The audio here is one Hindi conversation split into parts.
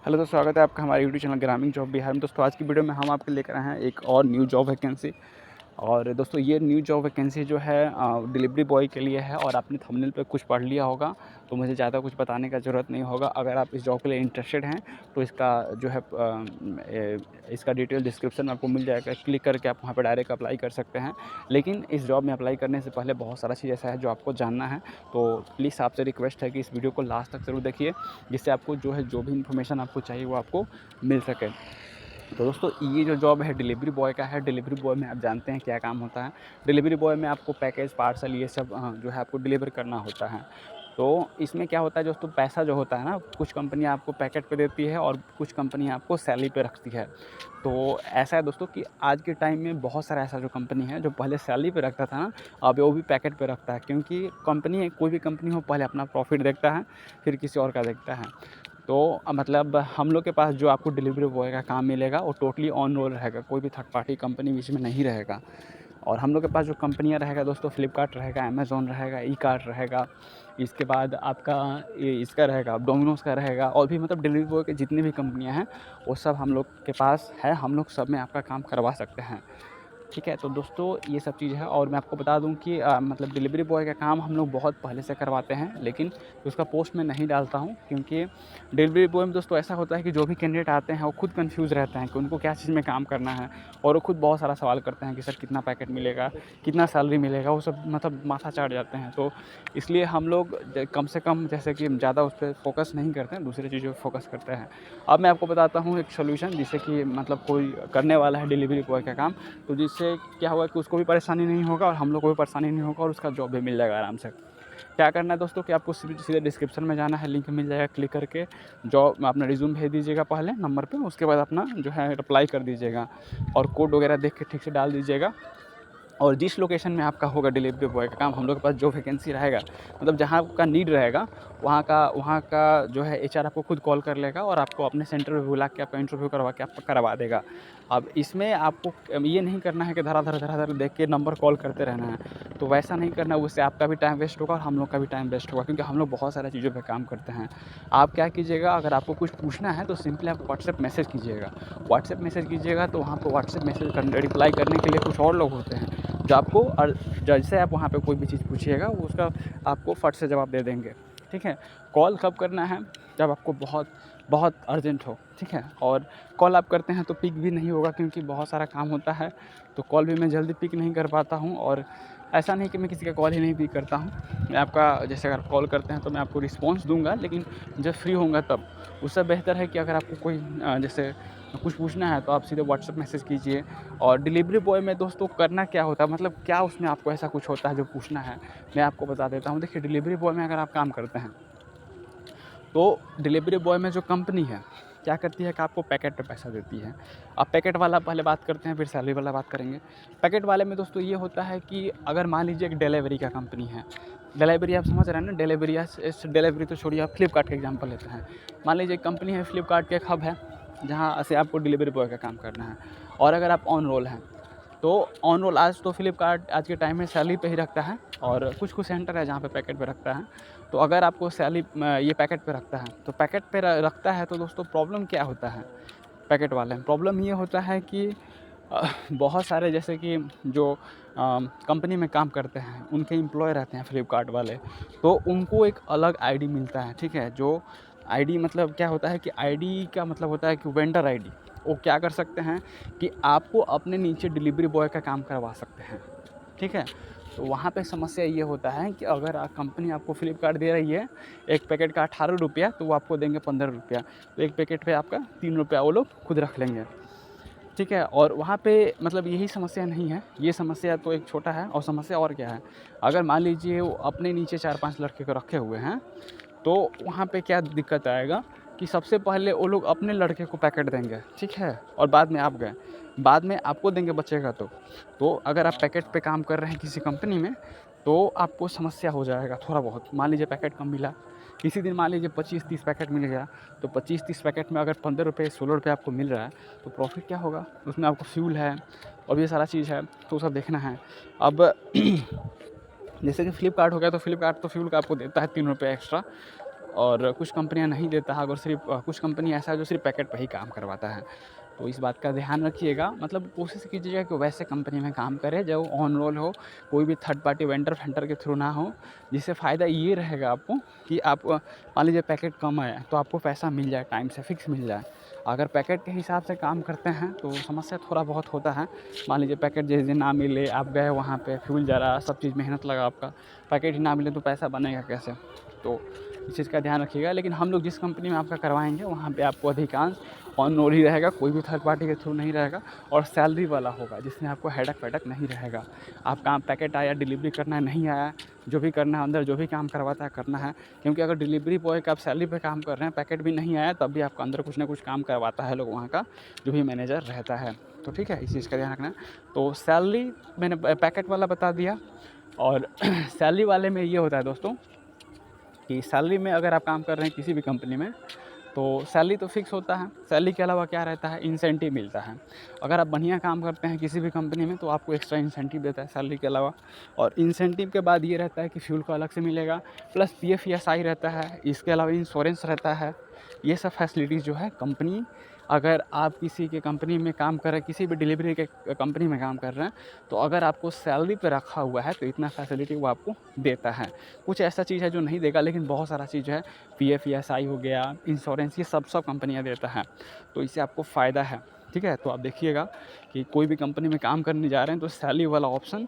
हेलो दोस्तों, स्वागत है आपका हमारे यूट्यूब चैनल ग्रामीण जॉब बिहार में। दोस्तों आज की वीडियो में हम आपके लेकर आए हैं एक और न्यू जॉब वैकेंसी। और दोस्तों ये न्यू जॉब वैकेंसी जो है डिलीवरी बॉय के लिए है। और आपने थंबनेल पे कुछ पढ़ लिया होगा तो मुझे ज़्यादा कुछ बताने का ज़रूरत नहीं होगा। अगर आप इस जॉब के लिए इंटरेस्टेड हैं तो इसका जो है इसका डिटेल डिस्क्रिप्शन में आपको मिल जाएगा। क्लिक करके आप वहाँ पर डायरेक्ट अप्लाई कर सकते हैं। लेकिन इस जॉब में अप्लाई करने से पहले बहुत सारा चीज़ ऐसा है जो आपको जानना है। तो प्लीज़ आपसे रिक्वेस्ट है कि इस वीडियो को लास्ट तक ज़रूर देखिए, जिससे आपको जो भी इन्फॉर्मेशन आपको चाहिए वो आपको मिल सके। तो दोस्तों ये जो जॉब है डिलीवरी बॉय का है। डिलीवरी बॉय में आप जानते हैं क्या काम होता है। डिलीवरी बॉय में आपको पैकेज, पार्सल ये सब जो है आपको डिलीवर करना होता है। तो इसमें क्या होता है दोस्तों, पैसा जो होता है ना, कुछ कंपनियाँ आपको पैकेट पे देती है और कुछ कंपनियाँ आपको सैलरी पे रखती है। तो ऐसा है दोस्तों कि आज के टाइम में बहुत सारा ऐसा जो कंपनी है जो पहले सैलरी पे रखता था ना, अब वो भी पैकेट पे रखता है। क्योंकि कंपनी, कोई भी कंपनी हो, पहले अपना प्रॉफिट देखता है फिर किसी और का देखता है। तो मतलब हम लोग के पास जो आपको डिलीवरी बॉय का काम मिलेगा वो टोटली ऑन रोल रहेगा, कोई भी थर्ड पार्टी कंपनी बीच में नहीं रहेगा। और हम लोग के पास जो कंपनियां रहेगा दोस्तों, फ्लिपकार्ट रहेगा, अमेज़ॉन रहेगा, ई कार्ट रहेगा, इसके बाद आपका इसका रहेगा, डोमिनोज़ का रहेगा, और भी मतलब डिलीवरी बॉय के जितनी भी कंपनियां हैं वो सब हम लोग के पास है। हम लोग सब में आपका काम करवा सकते हैं, ठीक है। तो दोस्तों ये सब चीज़ है। और मैं आपको बता दूं कि मतलब डिलीवरी बॉय का काम हम लोग बहुत पहले से करवाते हैं, लेकिन उसका पोस्ट मैं नहीं डालता हूं। क्योंकि डिलीवरी बॉय में दोस्तों ऐसा होता है कि जो भी कैंडिडेट आते हैं वो खुद कंफ्यूज रहते हैं कि उनको क्या चीज़ में काम करना है। और वो खुद बहुत सारा सवाल करते हैं कि सर कितना पैकेट मिलेगा, कितना सैलरी मिलेगा, वो सब मतलब माथा चाट जाते हैं। तो इसलिए हम लोग कम से कम जैसे कि ज़्यादा उस पर फोकस नहीं करते हैं, दूसरी चीज़ों पर फोकस करते हैं। अब मैं आपको बताता हूँ एक सोल्यूशन, जिससे कि मतलब कोई करने वाला है डिलीवरी बॉय का काम, तो जिससे क्या होगा कि उसको भी परेशानी नहीं होगा और हम लोग को भी परेशानी नहीं होगा और उसका जॉब भी मिल जाएगा आराम से। क्या करना है दोस्तों कि आपको सीधे डिस्क्रिप्शन में जाना है, लिंक मिल जाएगा, क्लिक करके जॉब में अपना रिज्यूम भेज दीजिएगा पहले नंबर पे। उसके बाद अपना जो है अप्लाई कर दीजिएगा और कोड वगैरह देख के ठीक से डाल दीजिएगा। और जिस लोकेशन में आपका होगा डिलीवरी बॉय का काम, हम लोग के पास जो वैकेंसी रहेगा, मतलब जहाँ आपका नीड रहेगा वहाँ का जो है एचआर आपको खुद कॉल कर लेगा और आपको अपने सेंटर पे बुला के आपका इंटरव्यू करवा के आपका करवा देगा। अब इसमें आपको ये नहीं करना है कि धराधर देख के नंबर कॉल करते रहना है। तो वैसा नहीं करना, उससे आपका भी टाइम वेस्ट होगा और हम लोग का भी टाइम वेस्ट होगा, क्योंकि हम लोग बहुत सारी चीज़ों पे काम करते हैं। आप क्या कीजिएगा, अगर आपको कुछ पूछना है तो सिंपली आप व्हाट्सएप मैसेज कीजिएगा। व्हाट्सएप मैसेज कीजिएगा तो वहाँ पर व्हाट्सएप मैसेज करने रिप्लाई करने के लिए कुछ और लोग होते हैं जो आपको, और जैसे आप वहाँ पे कोई भी चीज़ पूछिएगा वो उसका आपको फट से जवाब दे देंगे, ठीक है। कॉल कब करना है, जब आपको बहुत बहुत अर्जेंट हो, ठीक है। और कॉल आप करते हैं तो पिक भी नहीं होगा, क्योंकि बहुत सारा काम होता है, तो कॉल भी मैं जल्दी पिक नहीं कर पाता हूँ। और ऐसा नहीं कि मैं किसी का कॉल ही नहीं पिक करता हूँ, मैं आपका जैसे अगर कॉल करते हैं तो मैं आपको रिस्पॉन्स दूंगा, लेकिन जब फ्री होऊंगा तब। उससे बेहतर है कि अगर आपको कोई जैसे कुछ पूछना है तो आप सीधे व्हाट्सएप मैसेज कीजिए। और डिलीवरी बॉय में दोस्तों करना क्या होता है, मतलब क्या उसमें आपको ऐसा कुछ होता है जो पूछना है, मैं आपको बता देता हूँ। देखिए डिलीवरी बॉय में अगर आप काम करते हैं तो डिलीवरी बॉय में जो कंपनी है क्या करती है कि आपको पैकेट पे पैसा देती है। अब पैकेट वाला पहले बात करते हैं, फिर सैलरी वाला बात करेंगे। पैकेट वाले में दोस्तों ये होता है कि अगर मान लीजिए एक डिलीवरी का कंपनी है, डिलीवरी आप समझ रहे हैं ना, डिलीवरी, इस डिलीवरी तो छोड़िए, आप फ्लिपकार्ट का एग्जांपल लेते हैं। मान लीजिए कंपनी है, फ्लिपकार्ट के एक हब है जहाँ से आपको डिलीवरी बॉय का काम करना है। और अगर आप ऑन रोल हैं तो ऑन रोल, आज तो फ्लिपकार्ट आज के टाइम में सैलरी पे ही रखता है, और कुछ कुछ सेंटर है जहाँ पे पैकेट पे रखता है। तो अगर आपको सैलरी ये पैकेट पे रखता है, तो पैकेट पे रखता है तो दोस्तों प्रॉब्लम क्या होता है पैकेट वाले में, प्रॉब्लम ये होता है कि बहुत सारे जैसे कि जो कंपनी में काम करते हैं उनके एम्प्लॉय रहते हैं फ्लिपकार्ट वाले, तो उनको एक अलग आईडी मिलता है, ठीक है। जो आईडी मतलब क्या होता है कि आईडी का मतलब होता है कि वेंडर आईडी। वो क्या कर सकते हैं कि आपको अपने नीचे डिलीवरी बॉय का काम करवा सकते हैं, ठीक है। तो वहाँ पे समस्या ये होता है कि अगर कंपनी आपको फ्लिपकार्ट दे रही है एक पैकेट का 18 रुपया, तो वो आपको देंगे 15 रुपया, तो एक पैकेट पे आपका 3 रुपया वो लोग खुद रख लेंगे, ठीक है। और वहाँ पे मतलब यही समस्या नहीं है, ये समस्या तो एक छोटा है। और समस्या और क्या है, अगर मान लीजिए वो अपने नीचे 4-5 लड़के को रखे हुए हैं, तो वहाँ पे क्या दिक्कत आएगा कि सबसे पहले वो लोग अपने लड़के को पैकेट देंगे, ठीक है, और बाद में आप गए, बाद में आपको देंगे बचेगा तो अगर आप पैकेट पे काम कर रहे हैं किसी कंपनी में, तो आपको समस्या हो जाएगा थोड़ा बहुत। मान लीजिए पैकेट कम मिला, किसी दिन मान लीजिए 25-30 पैकेट मिल गया, तो 25-30 पैकेट में अगर 15 रुपये 16 रुपये आपको मिल रहा है, तो प्रॉफिट क्या होगा, उसमें आपको फ्यूल है और ये सारा चीज़ है, तो सब देखना है। अब जैसे कि फ्लिपकार्ट हो गया, तो फ्लिपकार्ट तो फ्यूल का आपको देता है 3 रुपये एक्स्ट्रा, और कुछ कंपनियाँ नहीं देता है, अगर सिर्फ कुछ कंपनी ऐसा है जो सिर्फ पैकेट पे ही काम करवाता है। तो इस बात का ध्यान रखिएगा, मतलब कोशिश कीजिएगा कि वैसे कंपनी में काम करें जो ऑन रोल हो, कोई भी थर्ड पार्टी वेंडर फेंडर के थ्रू ना हो। जिससे फ़ायदा ये रहेगा आपको कि आप मान लीजिए पैकेट कम आया तो आपको पैसा मिल जाए, टाइम से फिक्स मिल जाए। अगर पैकेट के हिसाब से काम करते हैं तो समस्या थोड़ा बहुत होता है। मान लीजिए पैकेट जिस दिन ना मिले, आप गए वहाँ पे, फ्यूल जरा, सब चीज़ मेहनत लगा आपका, पैकेट ही ना मिले तो पैसा बनेगा कैसे? तो इस चीज़ का ध्यान रखिएगा। लेकिन हम लोग जिस कंपनी में आपका करवाएंगे वहाँ पे आपको अधिकांश ऑन रोल ही रहेगा, कोई भी थर्ड पार्टी के थ्रू नहीं रहेगा, और सैलरी वाला होगा जिसमें आपको हेडक वेडक नहीं रहेगा। आप काम पैकेट आया, डिलीवरी करना है, नहीं आया, जो भी करना है अंदर, जो भी काम करवाता है करना है। क्योंकि अगर डिलीवरी बॉय का आप सैलरी पे काम कर रहे हैं, पैकेट भी नहीं आया, तब भी आपको अंदर कुछ ना कुछ काम करवाता है लोग वहाँ का, जो भी मैनेजर रहता है। तो ठीक है, इस चीज़ का ध्यान रखना है। तो सैलरी मैंने पैकेट वाला बता दिया। और सैलरी वाले में ये होता है दोस्तों कि सैलरी में अगर आप काम कर रहे हैं किसी भी कंपनी में, तो सैलरी तो फिक्स होता है। सैलरी के अलावा क्या रहता है, इंसेंटिव मिलता है। अगर आप बढ़िया काम करते हैं किसी भी कंपनी में तो आपको एक्स्ट्रा इंसेंटिव देता है सैलरी के अलावा। और इंसेंटिव के बाद ये रहता है कि फ्यूल का अलग से मिलेगा, प्लस पीएफ ईएसआई रहता है, इसके अलावा इंश्योरेंस रहता है। ये सब फैसिलिटीज़ जो है कंपनी, अगर आप किसी के कंपनी में काम कर रहे हैं, किसी भी डिलीवरी के कंपनी में काम कर रहे हैं, तो अगर आपको सैलरी पे रखा हुआ है तो इतना फैसिलिटी वो आपको देता है। कुछ ऐसा चीज़ है जो नहीं देगा, लेकिन बहुत सारा चीज़ है, पीएफ ईएसआई हो गया, इंश्योरेंस, ये सब कंपनियाँ देता है। तो इससे आपको फ़ायदा है। ठीक है, तो आप देखिएगा कि कोई भी कंपनी में काम करने जा रहे हैं तो सैलरी वाला ऑप्शन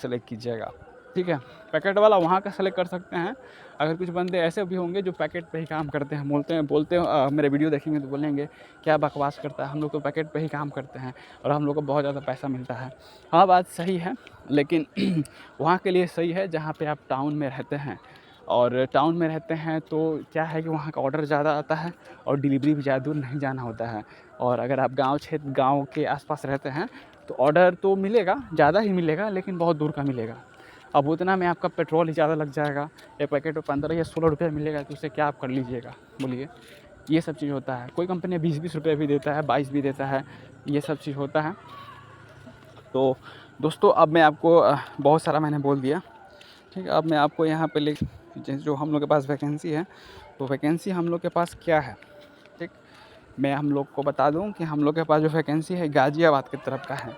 सेलेक्ट कीजिएगा। ठीक है, पैकेट वाला वहाँ का सेलेक्ट कर सकते हैं। अगर कुछ बंदे ऐसे भी होंगे जो पैकेट पे ही काम करते हैं, बोलते हैं मेरे वीडियो देखेंगे तो बोलेंगे क्या बकवास करता है, हम लोग तो पैकेट पे ही काम करते हैं और हम लोग को बहुत ज़्यादा पैसा मिलता है। हाँ, बात सही है, लेकिन वहाँ के लिए सही है जहाँ पे आप टाउन में रहते हैं। और टाउन में रहते हैं तो क्या है कि वहाँ का ऑर्डर ज़्यादा आता है और डिलीवरी भी ज़्यादा दूर नहीं जाना होता है। और अगर आप गाँव के आसपास रहते हैं तो ऑर्डर तो मिलेगा, ज़्यादा ही मिलेगा, लेकिन बहुत दूर का मिलेगा। अब उतना में आपका पेट्रोल ही ज़्यादा लग जाएगा। एक पैकेट में 15 या 16 रुपये मिलेगा तो उससे क्या आप कर लीजिएगा, बोलिए? ये सब चीज़ होता है। कोई कंपनी 20-20 रुपये भी देता है, 22 भी देता है, ये सब चीज़ होता है। तो दोस्तों, अब मैं आपको बहुत सारा मैंने बोल दिया। ठीक है, अब मैं आपको यहाँ पे जो हम लोग के पास वैकेंसी है, तो वैकेंसी हम लोग के पास क्या है, ठीक? मैं हम लोग को बता दूँ कि हम लोग के पास जो वैकेंसी है गाज़ियाबाद की तरफ का है।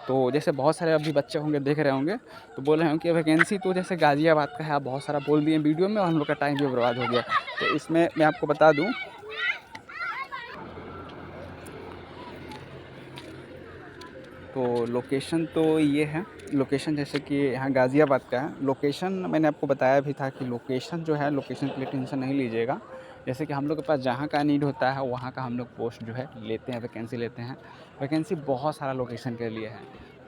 तो जैसे बहुत सारे अभी बच्चे होंगे देख रहे होंगे तो बोल रहे होंगे कि वैकेंसी तो जैसे गाज़ियाबाद का है, आप बहुत सारा बोल दिए वीडियो में और हम लोग का टाइम भी बर्बाद हो गया। तो इसमें मैं आपको बता दूँ, तो लोकेशन तो ये है। लोकेशन जैसे कि यहाँ गाज़ियाबाद का है। लोकेशन मैंने आपको बताया भी था कि लोकेशन जो है, लोकेशन के लिए टेंशन नहीं लीजिएगा। जैसे कि हम लोग के पास जहाँ का नीड होता है वहाँ का हम लोग पोस्ट जो है लेते हैं, वैकेंसी लेते हैं। वैकेंसी बहुत सारा लोकेशन के लिए है,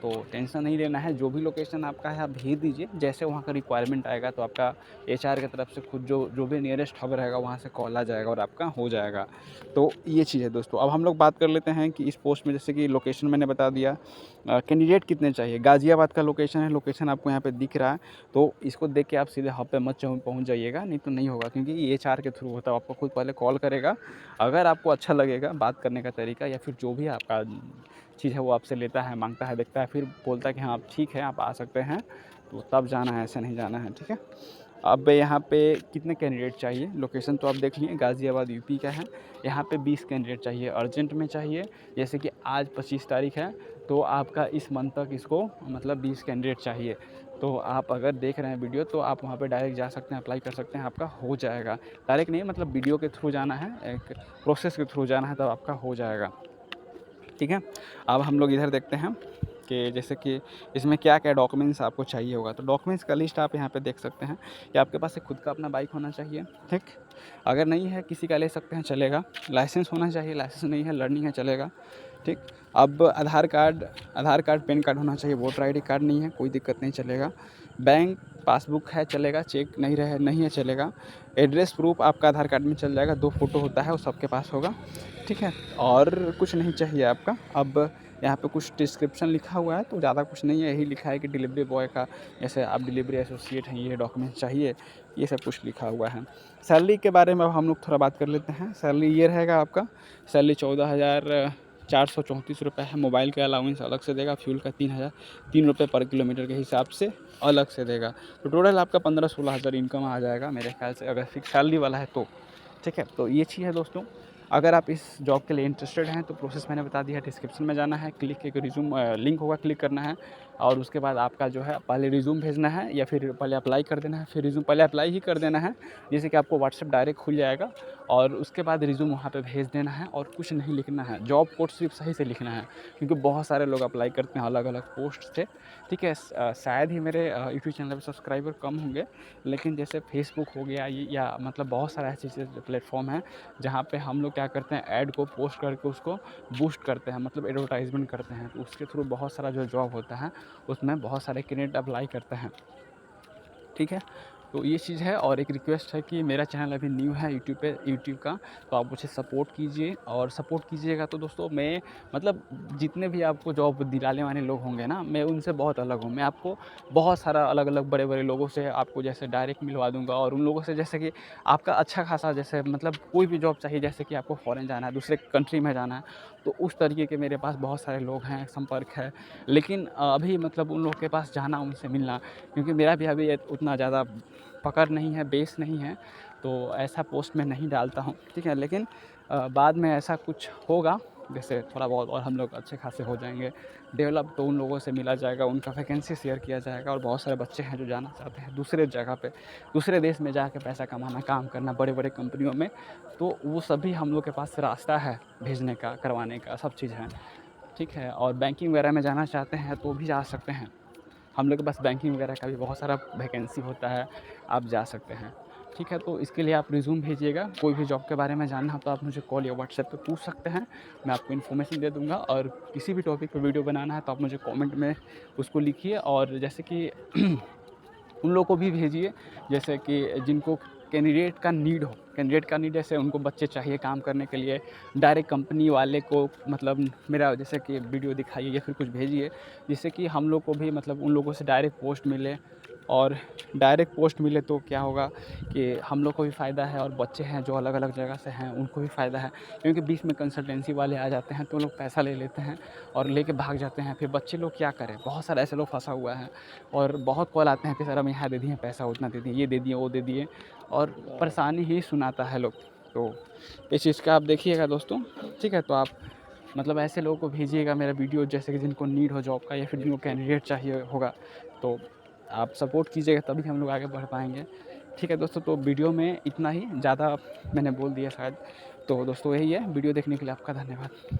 तो टेंशन नहीं लेना है। जो भी लोकेशन आपका है आप भेज दीजिए, जैसे वहाँ का रिक्वायरमेंट आएगा तो आपका एचआर की तरफ से खुद जो भी नियरेस्ट हब रहेगा वहाँ से कॉल आ जाएगा और आपका हो जाएगा। तो ये चीज़ है दोस्तों। अब हम लोग बात कर लेते हैं कि इस पोस्ट में जैसे कि लोकेशन मैंने बता दिया, कैंडिडेट कितने चाहिए। गाज़ियाबाद का लोकेशन है, लोकेशन आपको यहाँ पे दिख रहा है, तो इसको देख के आप सीधे हब पे मत पहुँच जाइएगा, नहीं तो नहीं होगा, क्योंकि ये एचआर के थ्रू होता है। आपको खुद पहले कॉल करेगा, अगर आपको अच्छा लगेगा बात करने का तरीका या फिर जो भी आपका चीज़ है वो आपसे लेता है, मांगता है, देखता है, फिर बोलता है कि हाँ आप ठीक है, आप आ सकते हैं, तो तब जाना है, ऐसे नहीं जाना है। ठीक है, अब यहाँ पे कितने कैंडिडेट चाहिए, लोकेशन तो आप देख लिए, गाज़ियाबाद यूपी का है। यहाँ पे 20 कैंडिडेट चाहिए, अर्जेंट में चाहिए। जैसे कि आज 25 तारीख है, तो आपका इस मंथ तक इसको मतलब 20 कैंडिडेट चाहिए। तो आप अगर देख रहे हैं वीडियो तो आप वहाँ पे डायरेक्ट जा सकते हैं, अप्लाई कर सकते हैं, आपका हो जाएगा। डायरेक्ट नहीं, मतलब वीडियो के थ्रू जाना है, एक प्रोसेस के थ्रू जाना है, तब आपका हो जाएगा। ठीक है, अब हम लोग इधर देखते हैं कि जैसे कि इसमें क्या क्या डॉक्यूमेंट्स आपको चाहिए होगा। तो डॉक्यूमेंट्स का लिस्ट आप यहाँ पे देख सकते हैं कि आपके पास एक खुद का अपना बाइक होना चाहिए। ठीक, अगर नहीं है किसी का ले सकते हैं, चलेगा। लाइसेंस होना चाहिए, लाइसेंस नहीं है, लर्निंग है, चलेगा। ठीक, अब आधार कार्ड पैन कार्ड होना चाहिए। वोटर आईडी कार्ड नहीं है, कोई दिक्कत नहीं, चलेगा। बैंक पासबुक है, चलेगा। चेक नहीं है, चलेगा। एड्रेस प्रूफ आपका आधार कार्ड में चल जाएगा, 2 फ़ोटो होता है वो सबके पास होगा। ठीक है, और कुछ नहीं चाहिए आपका। अब यहाँ पे कुछ डिस्क्रिप्शन लिखा हुआ है, तो ज़्यादा कुछ नहीं है, यही लिखा है कि डिलीवरी बॉय का, जैसे आप डिलीवरी एसोसिएट हैं, ये डॉक्यूमेंट चाहिए, ये सब कुछ लिखा हुआ है। सैलरी के बारे में अब हम लोग थोड़ा बात कर लेते हैं। सैलरी ये रहेगा आपका, सैलरी 14,000 ₹434 है। मोबाइल का अलाउंस अलग से देगा, फ्यूल का 3 रुपये पर किलोमीटर के हिसाब से अलग से देगा। तो टोटल आपका 15-16 हज़ार इनकम आ जाएगा मेरे ख्याल से, अगर फिक्स सैलरी वाला है तो। ठीक है, तो ये चीज़ है दोस्तों। अगर आप इस जॉब के लिए इंटरेस्टेड हैं तो प्रोसेस मैंने बता दिया है, डिस्क्रिप्शन में जाना है, क्लिक एक रिज्यूम लिंक होगा, क्लिक करना है और उसके बाद आपका जो है पहले रिज्यूम भेजना है या फिर पहले अप्लाई कर देना है, फिर रिज्यूम पहले अप्लाई ही कर देना है, जैसे कि आपको व्हाट्सएप डायरेक्ट खुल जाएगा और उसके बाद रिज्यूम वहाँ पे भेज देना है और कुछ नहीं लिखना है, जॉब कोड सिर्फ सही से लिखना है, क्योंकि बहुत सारे लोग अप्लाई करते हैं अलग अलग पोस्ट से। ठीक है, शायद ही मेरे यूट्यूब चैनल पर सब्सक्राइबर कम होंगे, लेकिन जैसे फेसबुक हो गया या मतलब बहुत सारे ऐसे प्लेटफॉर्म हैं जहाँ पे हम लोग क्या करते हैं, ऐड को पोस्ट करके उसको बूस्ट करते हैं, मतलब एडवर्टाइजमेंट करते हैं, तो उसके थ्रू बहुत सारा जो जॉब होता है उसमें बहुत सारे कैंडिडेट अप्लाई करते हैं। ठीक है, तो ये चीज़ है। और एक रिक्वेस्ट है कि मेरा चैनल अभी न्यू है यूट्यूब का, तो आप मुझे सपोर्ट कीजिए और सपोर्ट कीजिएगा तो दोस्तों मैं मतलब जितने भी आपको जॉब दिलाने वाले लोग होंगे ना, मैं उनसे बहुत अलग हूँ। मैं आपको बहुत सारा अलग अलग बड़े बड़े लोगों से आपको जैसे डायरेक्ट मिलवा दूंगा, और उन लोगों से जैसे कि आपका अच्छा खासा जैसे मतलब कोई भी जॉब चाहिए, जैसे कि आपको फॉरेन जाना है, दूसरे कंट्री में जाना है, तो उस तरीके के मेरे पास बहुत सारे लोग हैं, संपर्क है। लेकिन अभी मतलब उन लोग के पास जाना, उनसे मिलना, क्योंकि मेरा भी अभी उतना ज़्यादा पकड़ नहीं है, बेस नहीं है, तो ऐसा पोस्ट मैं नहीं डालता हूँ। ठीक है, लेकिन बाद में ऐसा कुछ होगा, जैसे थोड़ा बहुत और हम लोग अच्छे खासे हो जाएंगे डेवलप, तो उन लोगों से मिला जाएगा, उनका वैकेंसी शेयर किया जाएगा। और बहुत सारे बच्चे हैं जो जाना चाहते हैं दूसरे जगह पे, दूसरे देश में जाके पैसा कमाना, काम करना बड़े बड़े कंपनियों में, तो वो सभी हम लोग के पास रास्ता है भेजने का, करवाने का, सब चीज़ है। ठीक है, और बैंकिंग वगैरह में जाना चाहते हैं तो भी जा सकते हैं, हम लोग के पास बैंकिंग वगैरह का भी बहुत सारा वैकेंसी होता है, आप जा सकते हैं। ठीक है, तो इसके लिए आप रिज्यूम भेजिएगा। कोई भी जॉब के बारे में जानना हो तो आप मुझे कॉल या व्हाट्सएप पे पूछ सकते हैं, मैं आपको इन्फॉर्मेशन दे दूँगा। और किसी भी टॉपिक पे वीडियो बनाना है तो आप मुझे कमेंट में उसको लिखिए, और जैसे कि उन लोगों को भी भेजिए जैसे कि जिनको कैंडिडेट का नीड, जैसे उनको बच्चे चाहिए काम करने के लिए, डायरेक्ट कंपनी वाले को मतलब मेरा जैसे कि वीडियो दिखाइए या फिर कुछ भेजिए, जिससे कि हम लोग को भी मतलब उन लोगों से डायरेक्ट पोस्ट मिले। और डायरेक्ट पोस्ट मिले तो क्या होगा कि हम लोग को भी फ़ायदा है, और बच्चे हैं जो अलग अलग जगह से हैं उनको भी फ़ायदा है, क्योंकि बीच में कंसल्टेंसी वाले आ जाते हैं तो लोग पैसा ले लेते हैं और लेके भाग जाते हैं। फिर बच्चे लोग क्या करें, बहुत सारे ऐसे लोग फंसा हुआ है, और बहुत कॉल आते हैं कि सर हम यहाँ दे दिए पैसा, उतना दे दिए, ये दे दिए, वो दे दिए, और परेशानी ही सुनाता है लोग। तो इस चीज़ का आप देखिएगा दोस्तों। ठीक है, तो आप मतलब ऐसे लोगों को भेजिएगा मेरा वीडियो, जैसे कि जिनको नीड हो जॉब का या फिर जिनको कैंडिडेट चाहिए होगा, तो आप सपोर्ट कीजिएगा, तभी हम लोग आगे बढ़ पाएंगे। ठीक है दोस्तों, तो वीडियो में इतना ही, ज़्यादा मैंने बोल दिया शायद। तो दोस्तों यही है, वीडियो देखने के लिए आपका धन्यवाद।